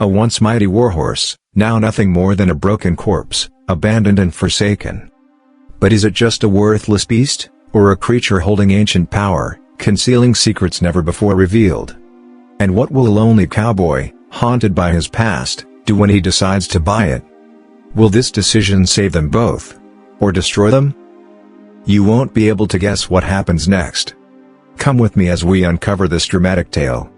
A once mighty warhorse, now nothing more than a broken corpse, abandoned and forsaken. But is it just a worthless beast, or a creature holding ancient power, concealing secrets never before revealed? And what will a lonely cowboy, haunted by his past, do when he decides to buy it? Will this decision save them both? Or destroy them? You won't be able to guess what happens next. Come with me as we uncover this dramatic tale.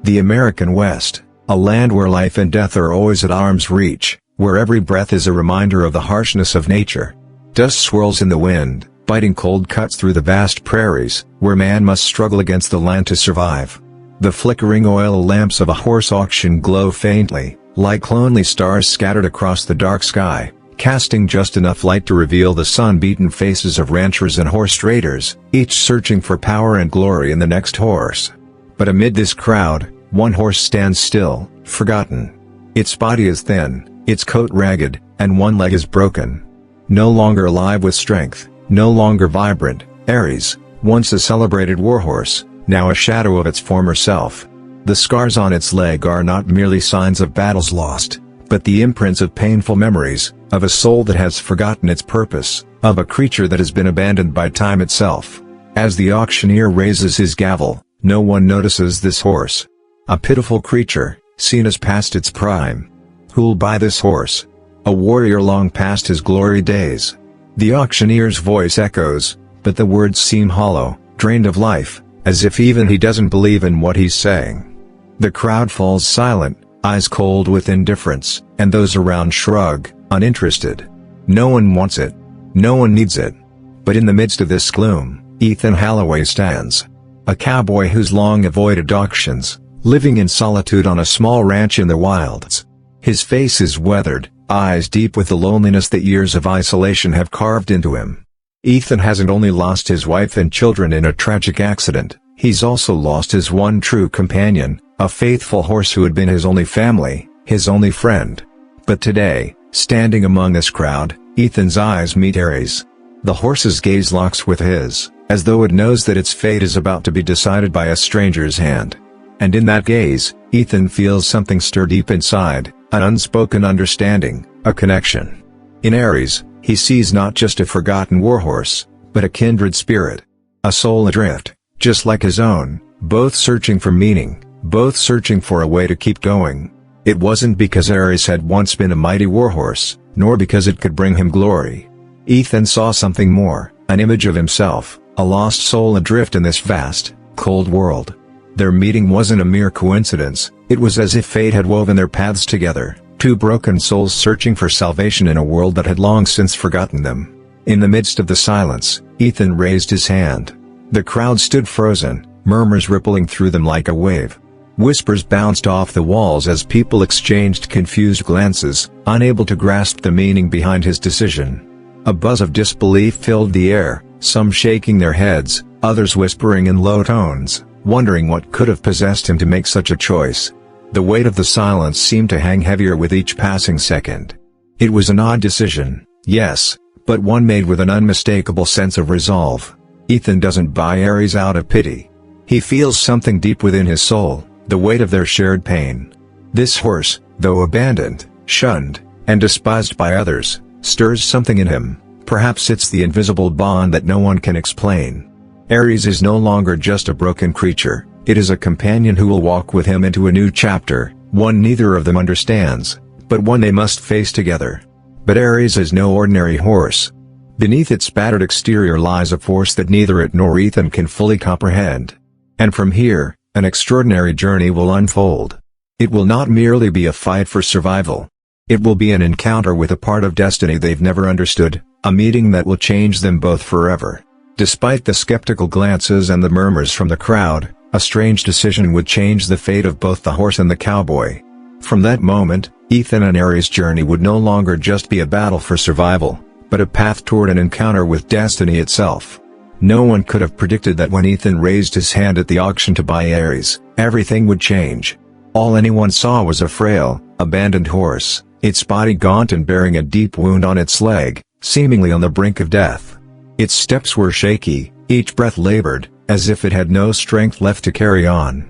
The American West, a land where life and death are always at arm's reach, where every breath is a reminder of the harshness of nature. Dust swirls in the wind, biting cold cuts through the vast prairies, where man must struggle against the land to survive. The flickering oil lamps of a horse auction glow faintly, like lonely stars scattered across the dark sky, casting just enough light to reveal the sun-beaten faces of ranchers and horse traders, each searching for power and glory in the next horse. But amid this crowd, one horse stands still, forgotten. Its body is thin, its coat ragged, and one leg is broken. No longer alive with strength, no longer vibrant, Aries, once a celebrated warhorse, now a shadow of its former self. The scars on its leg are not merely signs of battles lost, but the imprints of painful memories, of a soul that has forgotten its purpose, of a creature that has been abandoned by time itself. As the auctioneer raises his gavel, no one notices this horse. A pitiful creature, seen as past its prime. Who'll buy this horse? A warrior long past his glory days. The auctioneer's voice echoes, but the words seem hollow, drained of life, as if even he doesn't believe in what he's saying. The crowd falls silent, eyes cold with indifference, and those around shrug, uninterested. No one wants it. No one needs it. But in the midst of this gloom, Ethan Holloway stands. A cowboy who's long avoided auctions, living in solitude on a small ranch in the wilds. His face is weathered, eyes deep with the loneliness that years of isolation have carved into him. Ethan hasn't only lost his wife and children in a tragic accident, he's also lost his one true companion, a faithful horse who had been his only family, his only friend. But today, standing among this crowd, Ethan's eyes meet Aries. The horse's gaze locks with his, as though it knows that its fate is about to be decided by a stranger's hand. And in that gaze, Ethan feels something stir deep inside, an unspoken understanding, a connection. In Aries, he sees not just a forgotten warhorse, but a kindred spirit. A soul adrift, just like his own, both searching for meaning, both searching for a way to keep going. It wasn't because Aries had once been a mighty warhorse, nor because it could bring him glory. Ethan saw something more, an image of himself, a lost soul adrift in this vast, cold world. Their meeting wasn't a mere coincidence, it was as if fate had woven their paths together, two broken souls searching for salvation in a world that had long since forgotten them. In the midst of the silence, Ethan raised his hand. The crowd stood frozen, murmurs rippling through them like a wave. Whispers bounced off the walls as people exchanged confused glances, unable to grasp the meaning behind his decision. A buzz of disbelief filled the air, some shaking their heads, others whispering in low tones, wondering what could have possessed him to make such a choice. The weight of the silence seemed to hang heavier with each passing second. It was an odd decision, yes, but one made with an unmistakable sense of resolve. Ethan doesn't buy Aries out of pity. He feels something deep within his soul, the weight of their shared pain. This horse, though abandoned, shunned, and despised by others, stirs something in him. Perhaps it's the invisible bond that no one can explain. Aries is no longer just a broken creature, it is a companion who will walk with him into a new chapter, one neither of them understands, but one they must face together. But Aries is no ordinary horse. Beneath its battered exterior lies a force that neither it nor Ethan can fully comprehend. And from here, an extraordinary journey will unfold. It will not merely be a fight for survival. It will be an encounter with a part of destiny they've never understood, a meeting that will change them both forever. Despite the skeptical glances and the murmurs from the crowd, a strange decision would change the fate of both the horse and the cowboy. From that moment, Ethan and Aries' journey would no longer just be a battle for survival, but a path toward an encounter with destiny itself. No one could have predicted that when Ethan raised his hand at the auction to buy Aries, everything would change. All anyone saw was a frail, abandoned horse, its body gaunt and bearing a deep wound on its leg, seemingly on the brink of death. Its steps were shaky, each breath labored, as if it had no strength left to carry on.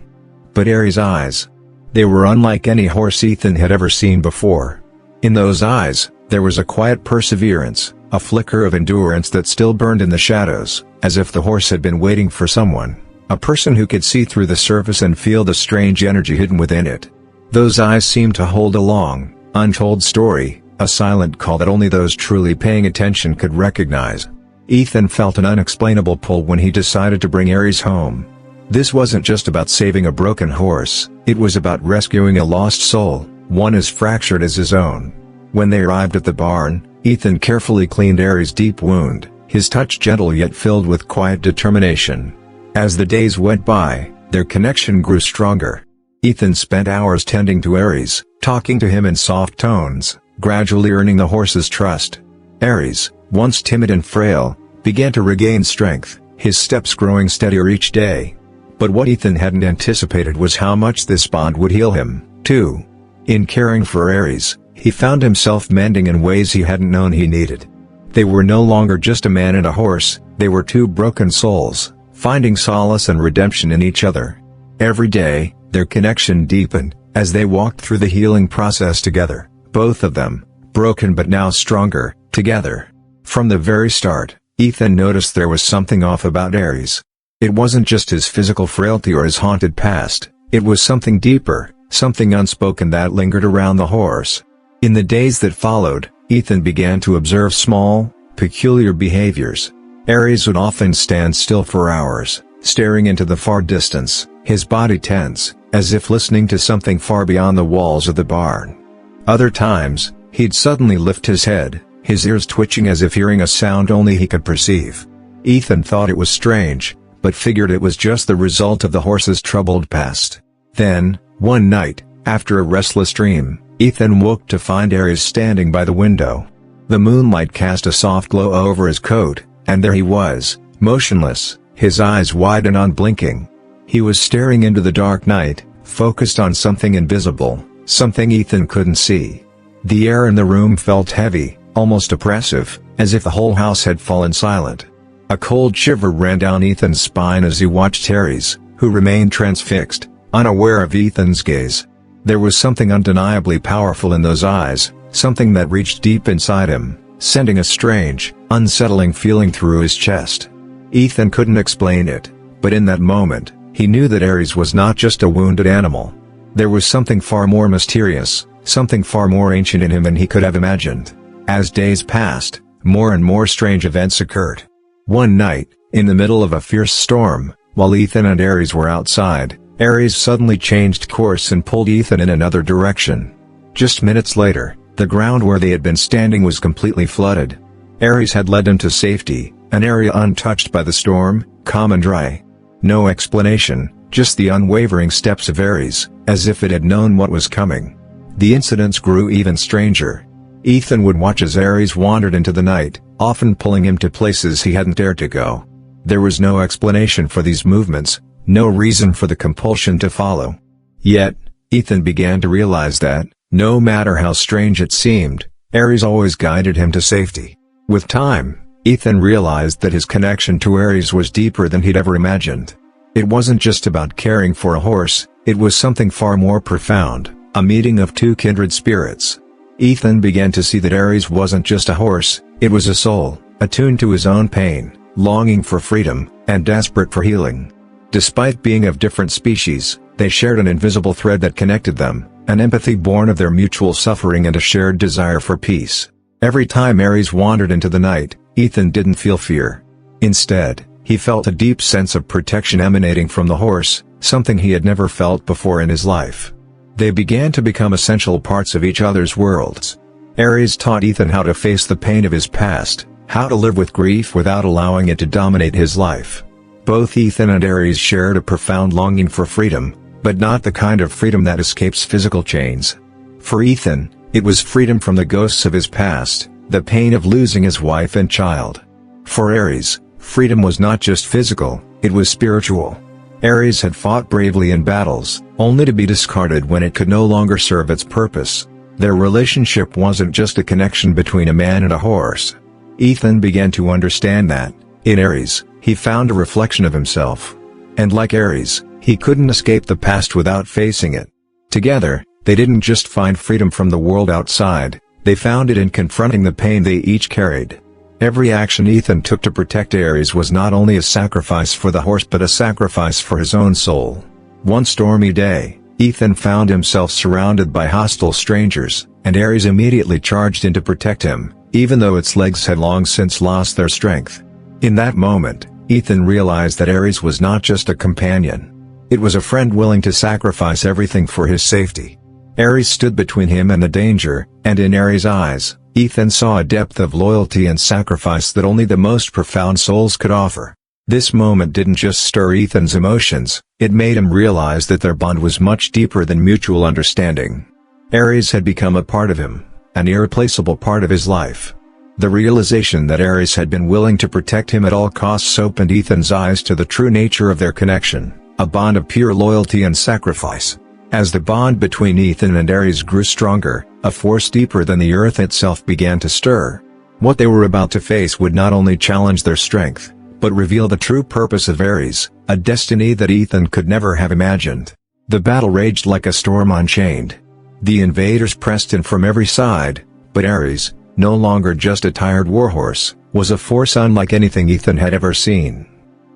But Aries' eyes. They were unlike any horse Ethan had ever seen before. In those eyes, there was a quiet perseverance, a flicker of endurance that still burned in the shadows, as if the horse had been waiting for someone, a person who could see through the surface and feel the strange energy hidden within it. Those eyes seemed to hold a long, untold story, a silent call that only those truly paying attention could recognize. Ethan felt an unexplainable pull when he decided to bring Aries home. This wasn't just about saving a broken horse, it was about rescuing a lost soul, one as fractured as his own. When they arrived at the barn, Ethan carefully cleaned Aries' deep wound, his touch gentle yet filled with quiet determination. As the days went by, their connection grew stronger. Ethan spent hours tending to Aries, talking to him in soft tones, gradually earning the horse's trust. Aries, once timid and frail, began to regain strength, his steps growing steadier each day. But what Ethan hadn't anticipated was how much this bond would heal him, too. In caring for Aries, he found himself mending in ways he hadn't known he needed. They were no longer just a man and a horse, they were two broken souls, finding solace and redemption in each other. Every day, their connection deepened, as they walked through the healing process together, both of them, broken but now stronger, together. From the very start, Ethan noticed there was something off about Aries. It wasn't just his physical frailty or his haunted past, it was something deeper, something unspoken that lingered around the horse. In the days that followed, Ethan began to observe small, peculiar behaviors. Aries would often stand still for hours, staring into the far distance, his body tense, as if listening to something far beyond the walls of the barn. Other times, he'd suddenly lift his head, his ears twitching as if hearing a sound only he could perceive. Ethan thought it was strange, but figured it was just the result of the horse's troubled past. Then, one night, after a restless dream, Ethan woke to find Aries standing by the window. The moonlight cast a soft glow over his coat, and there he was, motionless, his eyes wide and unblinking. He was staring into the dark night, focused on something invisible, something Ethan couldn't see. The air in the room felt heavy, almost oppressive, as if the whole house had fallen silent. A cold shiver ran down Ethan's spine as he watched Aries, who remained transfixed, unaware of Ethan's gaze. There was something undeniably powerful in those eyes, something that reached deep inside him, sending a strange, unsettling feeling through his chest. Ethan couldn't explain it, but in that moment, he knew that Aries was not just a wounded animal. There was something far more mysterious, something far more ancient in him than he could have imagined. As days passed, more and more strange events occurred. One night, in the middle of a fierce storm, while Ethan and Aries were outside, Aries suddenly changed course and pulled Ethan in another direction. Just minutes later, the ground where they had been standing was completely flooded. Aries had led them to safety, an area untouched by the storm, calm and dry. No explanation, just the unwavering steps of Aries, as if it had known what was coming. The incidents grew even stranger. Ethan would watch as Aries wandered into the night, often pulling him to places he hadn't dared to go. There was no explanation for these movements, no reason for the compulsion to follow. Yet, Ethan began to realize that, no matter how strange it seemed, Aries always guided him to safety. With time, Ethan realized that his connection to Aries was deeper than he'd ever imagined. It wasn't just about caring for a horse, it was something far more profound, a meeting of two kindred spirits. Ethan began to see that Aries wasn't just a horse, it was a soul, attuned to his own pain, longing for freedom, and desperate for healing. Despite being of different species, they shared an invisible thread that connected them, an empathy born of their mutual suffering and a shared desire for peace. Every time Aries wandered into the night, Ethan didn't feel fear. Instead, he felt a deep sense of protection emanating from the horse, something he had never felt before in his life. They began to become essential parts of each other's worlds. Aries taught Ethan how to face the pain of his past, how to live with grief without allowing it to dominate his life. Both Ethan and Aries shared a profound longing for freedom, but not the kind of freedom that escapes physical chains. For Ethan, it was freedom from the ghosts of his past, the pain of losing his wife and child. For Aries, freedom was not just physical, it was spiritual. Aries had fought bravely in battles, only to be discarded when it could no longer serve its purpose. Their relationship wasn't just a connection between a man and a horse. Ethan began to understand that, in Aries, he found a reflection of himself. And like Aries, he couldn't escape the past without facing it. Together, they didn't just find freedom from the world outside, they found it in confronting the pain they each carried. Every action Ethan took to protect Ares was not only a sacrifice for the horse but a sacrifice for his own soul. One stormy day, Ethan found himself surrounded by hostile strangers, and Ares immediately charged in to protect him, even though its legs had long since lost their strength. In that moment, Ethan realized that Ares was not just a companion. It was a friend willing to sacrifice everything for his safety. Ares stood between him and the danger, and in Ares' eyes, Ethan saw a depth of loyalty and sacrifice that only the most profound souls could offer. This moment didn't just stir Ethan's emotions, it made him realize that their bond was much deeper than mutual understanding. Ares had become a part of him, an irreplaceable part of his life. The realization that Ares had been willing to protect him at all costs opened Ethan's eyes to the true nature of their connection, a bond of pure loyalty and sacrifice. As the bond between Ethan and Ares grew stronger, a force deeper than the earth itself began to stir. What they were about to face would not only challenge their strength, but reveal the true purpose of Ares, a destiny that Ethan could never have imagined. The battle raged like a storm unchained. The invaders pressed in from every side, but Ares, no longer just a tired warhorse, was a force unlike anything Ethan had ever seen.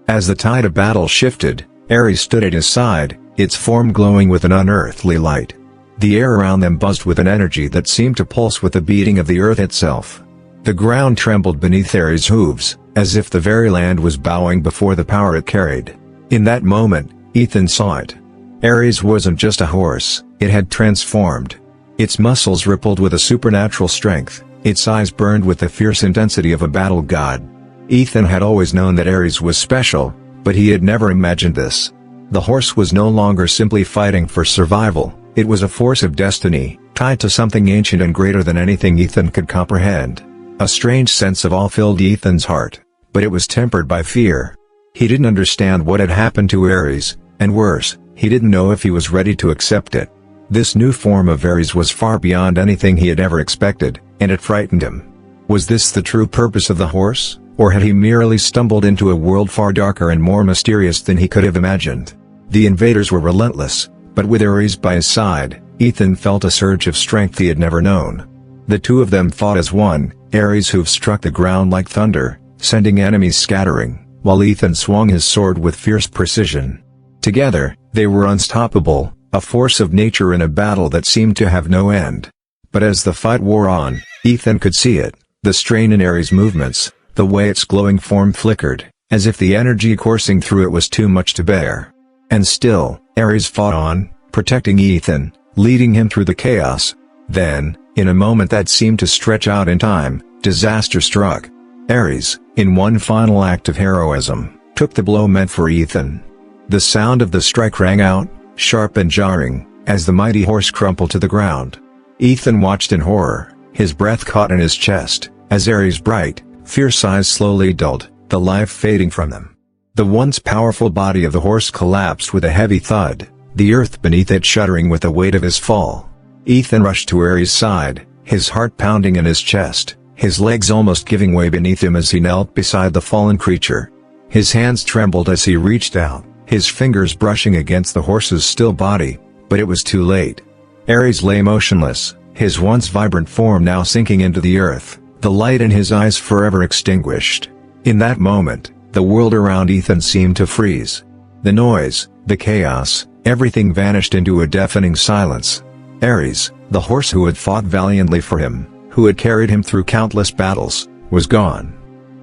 As the tide of battle shifted, Ares stood at his side, its form glowing with an unearthly light. The air around them buzzed with an energy that seemed to pulse with the beating of the earth itself. The ground trembled beneath Ares' hooves, as if the very land was bowing before the power it carried. In that moment, Ethan saw it. Ares wasn't just a horse, it had transformed. Its muscles rippled with a supernatural strength, its eyes burned with the fierce intensity of a battle god. Ethan had always known that Ares was special, but he had never imagined this. The horse was no longer simply fighting for survival, it was a force of destiny, tied to something ancient and greater than anything Ethan could comprehend. A strange sense of awe filled Ethan's heart, but it was tempered by fear. He didn't understand what had happened to Ares, and worse, he didn't know if he was ready to accept it. This new form of Ares was far beyond anything he had ever expected, and it frightened him. Was this the true purpose of the horse, or had he merely stumbled into a world far darker and more mysterious than he could have imagined? The invaders were relentless, but with Ares by his side, Ethan felt a surge of strength he had never known. The two of them fought as one, Ares' hooves struck the ground like thunder, sending enemies scattering, while Ethan swung his sword with fierce precision. Together, they were unstoppable, a force of nature in a battle that seemed to have no end. But as the fight wore on, Ethan could see it, the strain in Ares' movements, the way its glowing form flickered, as if the energy coursing through it was too much to bear. And still, Ares fought on, protecting Ethan, leading him through the chaos. Then, in a moment that seemed to stretch out in time, disaster struck. Ares, in one final act of heroism, took the blow meant for Ethan. The sound of the strike rang out, sharp and jarring, as the mighty horse crumpled to the ground. Ethan watched in horror, his breath caught in his chest, as Ares' bright, fierce eyes slowly dulled, the life fading from them. The once powerful body of the horse collapsed with a heavy thud, the earth beneath it shuddering with the weight of his fall. Ethan rushed to Ares' side, his heart pounding in his chest, his legs almost giving way beneath him as he knelt beside the fallen creature. His hands trembled as he reached out, his fingers brushing against the horse's still body, but it was too late. Ares lay motionless, his once vibrant form now sinking into the earth, the light in his eyes forever extinguished. In that moment, the world around Ethan seemed to freeze. The noise, the chaos, everything vanished into a deafening silence. Ares, the horse who had fought valiantly for him, who had carried him through countless battles, was gone.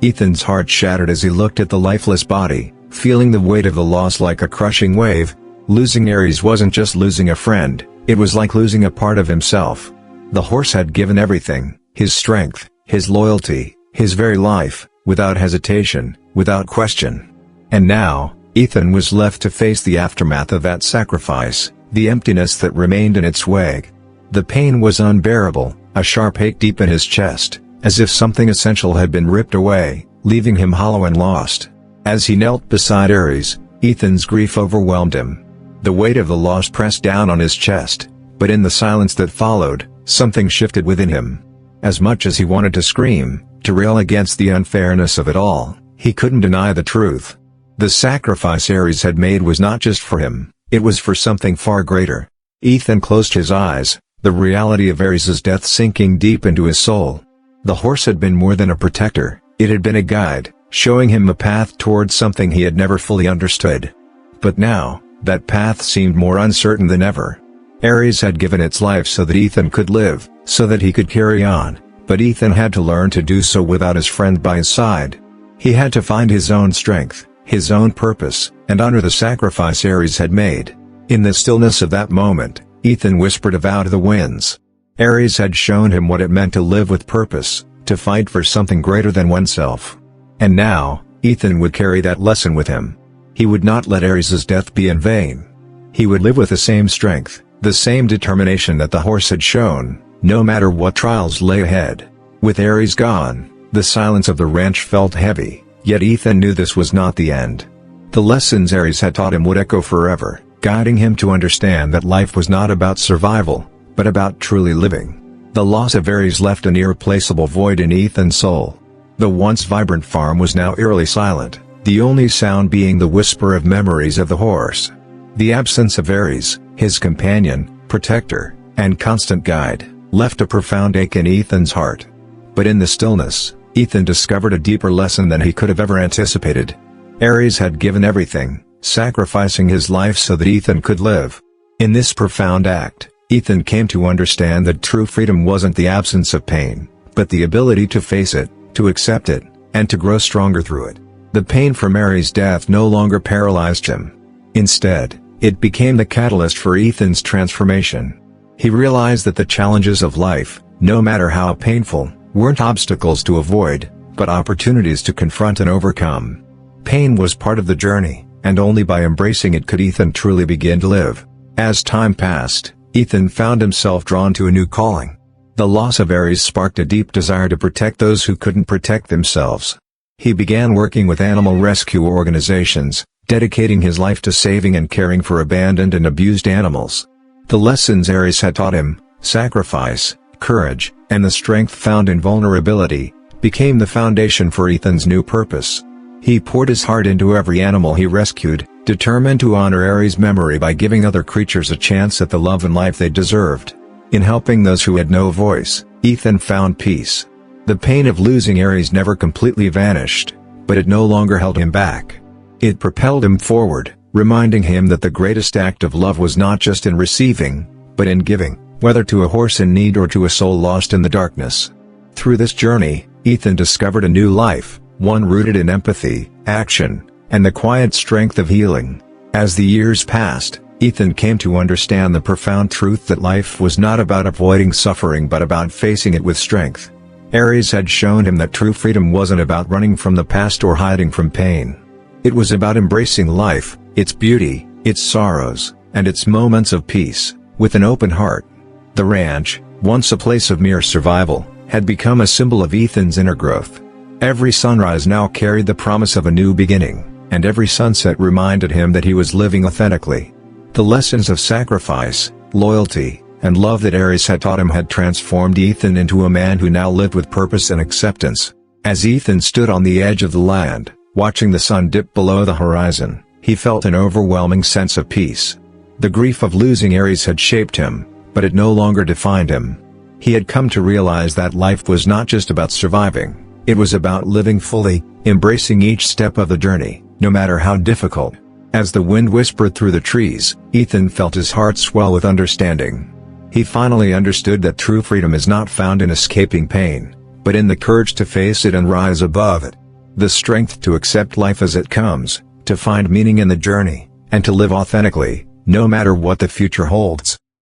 Ethan's heart shattered as he looked at the lifeless body, feeling the weight of the loss like a crushing wave. Losing Ares wasn't just losing a friend, it was like losing a part of himself. The horse had given everything, his strength, his loyalty, his very life, without hesitation, without question. And now, Ethan was left to face the aftermath of that sacrifice, the emptiness that remained in its wake. The pain was unbearable, a sharp ache deep in his chest, as if something essential had been ripped away, leaving him hollow and lost. As he knelt beside Ares, Ethan's grief overwhelmed him. The weight of the loss pressed down on his chest, but in the silence that followed, something shifted within him. As much as he wanted to scream, to rail against the unfairness of it all, he couldn't deny the truth. The sacrifice Ares had made was not just for him, it was for something far greater. Ethan closed his eyes, the reality of Ares' death sinking deep into his soul. The horse had been more than a protector, it had been a guide, showing him a path towards something he had never fully understood. But now, that path seemed more uncertain than ever. Ares had given its life so that Ethan could live, so that he could carry on, but Ethan had to learn to do so without his friend by his side. He had to find his own strength, his own purpose, and honor the sacrifice Ares had made. In the stillness of that moment, Ethan whispered a vow to the winds. Ares had shown him what it meant to live with purpose, to fight for something greater than oneself. And now, Ethan would carry that lesson with him. He would not let Ares' death be in vain. He would live with the same strength, the same determination that the horse had shown, no matter what trials lay ahead. With Ares gone, the silence of the ranch felt heavy, yet Ethan knew this was not the end. The lessons Ares had taught him would echo forever, guiding him to understand that life was not about survival, but about truly living. The loss of Ares left an irreplaceable void in Ethan's soul. The once vibrant farm was now eerily silent, the only sound being the whisper of memories of the horse. The absence of Ares, his companion, protector, and constant guide, left a profound ache in Ethan's heart. But in the stillness, Ethan discovered a deeper lesson than he could have ever anticipated. Ares had given everything, sacrificing his life so that Ethan could live. In this profound act, Ethan came to understand that true freedom wasn't the absence of pain, but the ability to face it, to accept it, and to grow stronger through it. The pain from Ares' death no longer paralyzed him. Instead, it became the catalyst for Ethan's transformation. He realized that the challenges of life, no matter how painful, weren't obstacles to avoid, but opportunities to confront and overcome. Pain was part of the journey, and only by embracing it could Ethan truly begin to live. As time passed, Ethan found himself drawn to a new calling. The loss of Ares sparked a deep desire to protect those who couldn't protect themselves. He began working with animal rescue organizations, dedicating his life to saving and caring for abandoned and abused animals. The lessons Ares had taught him, sacrifice, courage, and the strength found in vulnerability, became the foundation for Ethan's new purpose. He poured his heart into every animal he rescued, determined to honor Ares' memory by giving other creatures a chance at the love and life they deserved. In helping those who had no voice, Ethan found peace. The pain of losing Ares never completely vanished, but it no longer held him back. It propelled him forward, reminding him that the greatest act of love was not just in receiving, but in giving, whether to a horse in need or to a soul lost in the darkness. Through this journey, Ethan discovered a new life, one rooted in empathy, action, and the quiet strength of healing. As the years passed, Ethan came to understand the profound truth that life was not about avoiding suffering but about facing it with strength. Ares had shown him that true freedom wasn't about running from the past or hiding from pain. It was about embracing life, its beauty, its sorrows, and its moments of peace, with an open heart. The ranch, once a place of mere survival, had become a symbol of Ethan's inner growth. Every sunrise now carried the promise of a new beginning, and every sunset reminded him that he was living authentically. The lessons of sacrifice, loyalty, and love that Ares had taught him had transformed Ethan into a man who now lived with purpose and acceptance. As Ethan stood on the edge of the land, watching the sun dip below the horizon, he felt an overwhelming sense of peace. The grief of losing Ares had shaped him, but it no longer defined him. He had come to realize that life was not just about surviving, it was about living fully, embracing each step of the journey, no matter how difficult. As the wind whispered through the trees, Ethan felt his heart swell with understanding. He finally understood that true freedom is not found in escaping pain, but in the courage to face it and rise above it. The strength to accept life as it comes, to find meaning in the journey, and to live authentically, no matter what the future holds.